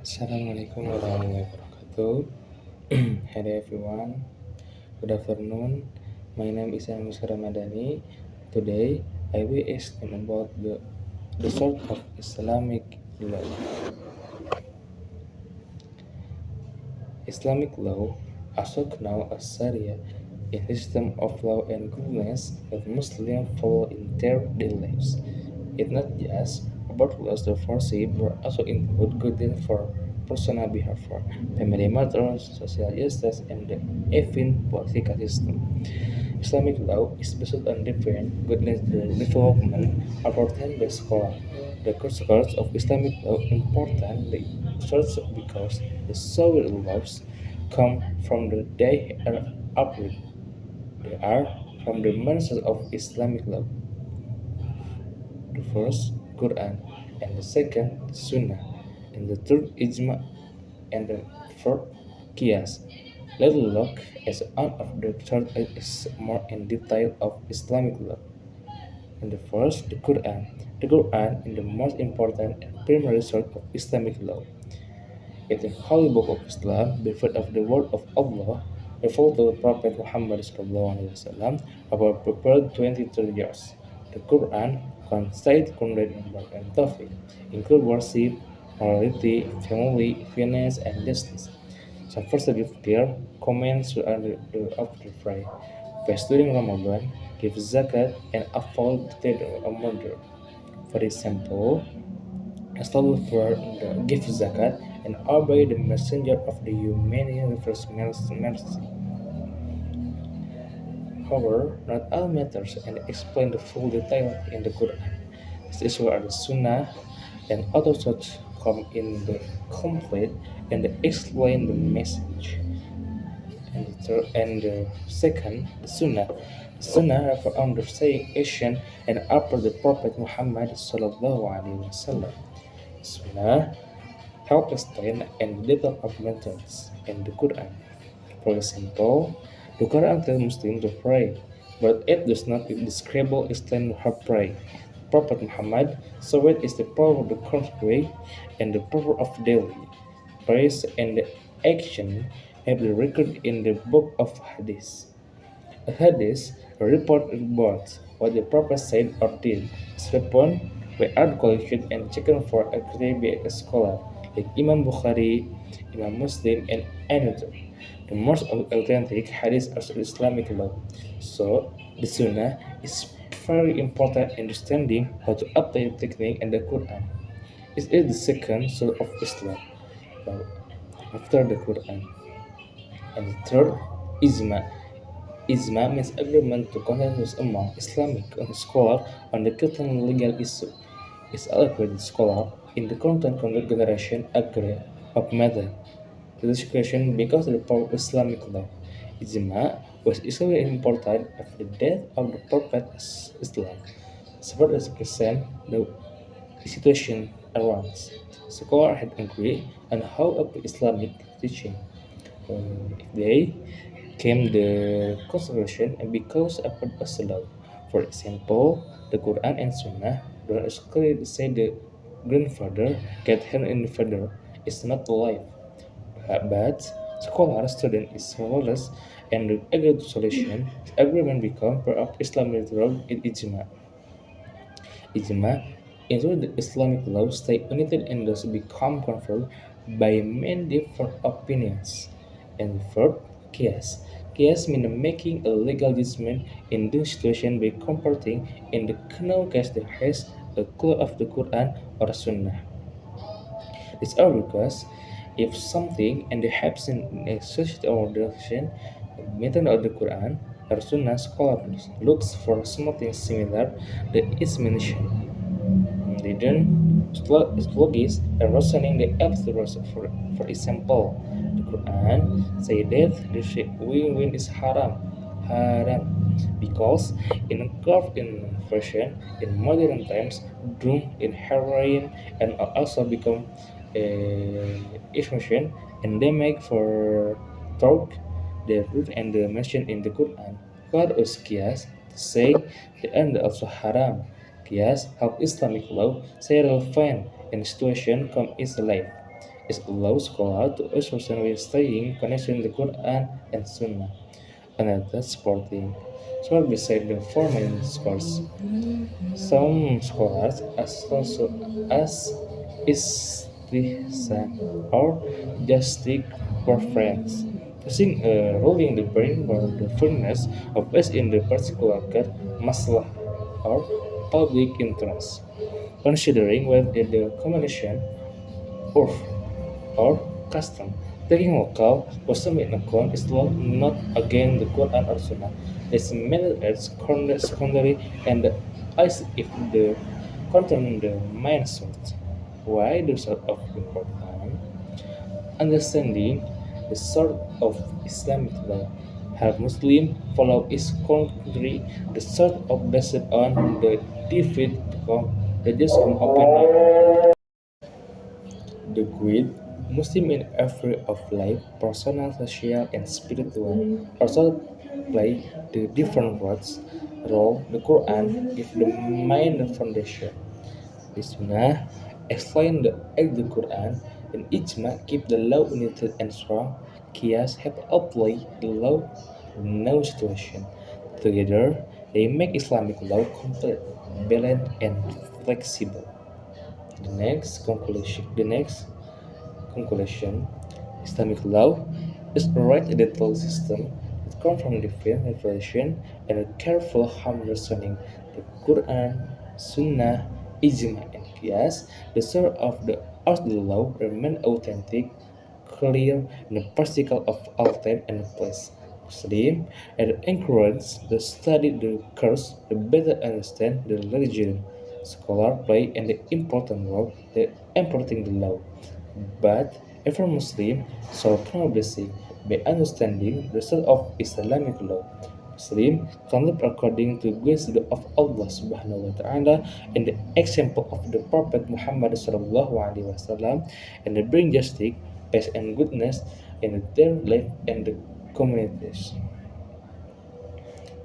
Assalamualaikum warahmatullahi wabarakatuh. Hello everyone. Good afternoon. My name is Amus Ramadhani. Today I will explain about the sort of Islamic law. Islamic law, also known as Sharia, is a system of law and governance that Muslims follow in their daily lives. It's not just about laws to foresee, but also include guidance for personal behavior, family matters, social justice, and the even political system. Islamic law is based on different goodness development apportioned by scholars. The concepts of Islamic law importantly search because the social laws come from the they are upright. They are from the mansions of Islamic law. The first, Quran, and the second, Sunnah, and the third, Ijma, and the fourth, Qiyas. Let's look at one of the third is more in detail of Islamic law. And the first, the Quran. The Quran is the most important and primary source of Islamic law. It is the holy book of Islam, the first of the word of Allah, revealed to the Prophet Muhammad SAW about prepared 23 years. The Quran contains commandments and tawfiq, include worship, morality, family, finance, and justice. Some verses give clear commands regarding the prayer, fast during Ramadan, give zakat, and avoid the murder. For example, Astaghfir give zakat and obey the messenger of the humanity refers mercy. However, not all matters and explain the full detail in the Quran. This is where the Sunnah and other such come in the complete and explain the message. And the second, the Sunnah. The Sunnah refer on the saying, action, and after the Prophet Muhammad sallallahu alaihi wasallam. Sunnah help explain and detail of methods in the Quran. For example, the Quran tells Muslims to pray, but it does not describe or explain how pray. Prophet Muhammad saw it is the power of the correct way and the power of daily praise and the action have been recorded in the book of Hadith. A hadith report about what the Prophet said or did is reported by art collection and checked for accuracy by a scholar like Imam Bukhari, Imam Muslim, and another. The most authentic hadith are Islamic law. So the Sunnah is very important in understanding how to apply the technique in the Quran. It is the second source of Islam uh, after the Quran. And the third, Ijma. Ijma means agreement to consensus among Islamic scholars on the certain legal issue. Is allocated scholar in the current generation agree of method to this question because of the power of Islamic law. Ijma was especially important after the death of the Prophet Islam. Support as present the situation around. Scholars had agreed on how of Islamic teaching. They came the consideration and because of Islam. For example, the Quran and Sunnah don't exclusively say the grandfather get hand in the father is not alive, but scholar student is flawless and the agreed solution agreement become part of Islamic law in ijma. Ijma ensures the Islamic law stay united and thus become confirmed by many different opinions. And third, Qiyas. Qiyas means making a legal judgment in this situation by comparing in the criminal case that has a clue of the Quran or Sunnah. This all because if something and happens in a society or direction, method of the Quran or Sunnah scholars looks for something similar that is mentioned. They then sluggish and reasoning the absolute for example, the Quran say that the win-win is haram, because in curved in version in modern times, drug in heroin and also become information endemic for talk, the root and the mention in the Quran. God is qiyas to say the end also haram. Qiyas help Islamic law say relevant in situation come is life. It allows scholars to associate with staying connected to the Quran and Sunnah. Another supporting scholars beside the four main scholars. Some scholars as istihsan or just stick preference, using ruling the brain or the firmness of us in the particular maslah or public interest, considering whether the combination of or custom. Taking local custom in account is not against the Quran or Sunnah. It's meant as secondary and as if the content the main source. Why the sort of important? Understanding the sort of Islamic law. Have Muslim follow its country the sort of based on the defeat the just open door. The great Muslim in every of life, personal, social, and spiritual, also play the different roles. Role the Quran is the main foundation. The Sunnah explain the Quran, and Ijma keep the law united and strong. Qiyas help apply the law in no situation. Together, they make Islamic law complete, balanced, and flexible. The next conclusion, Islamic law is a right editorial system that comes from divine revelation and a careful understanding the Quran, Sunnah, Ijma, and Qiyas. The source of the art of the law remain authentic, clear, and practical of all time and place. Muslim and encourage the study the course to better understand the religion. Scholar play an important role in interpreting the law. But every Muslim should progressing by understanding the source of Islamic law. Muslim can live according to wisdom of Allah Subhanahu wa Taala and the example of the Prophet Muhammad Sallallahu Alaihi Wasallam, and they bring justice, peace, and goodness in their life and the communities.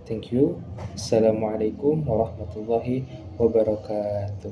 Thank you. Assalamualaikum warahmatullahi wabarakatuh.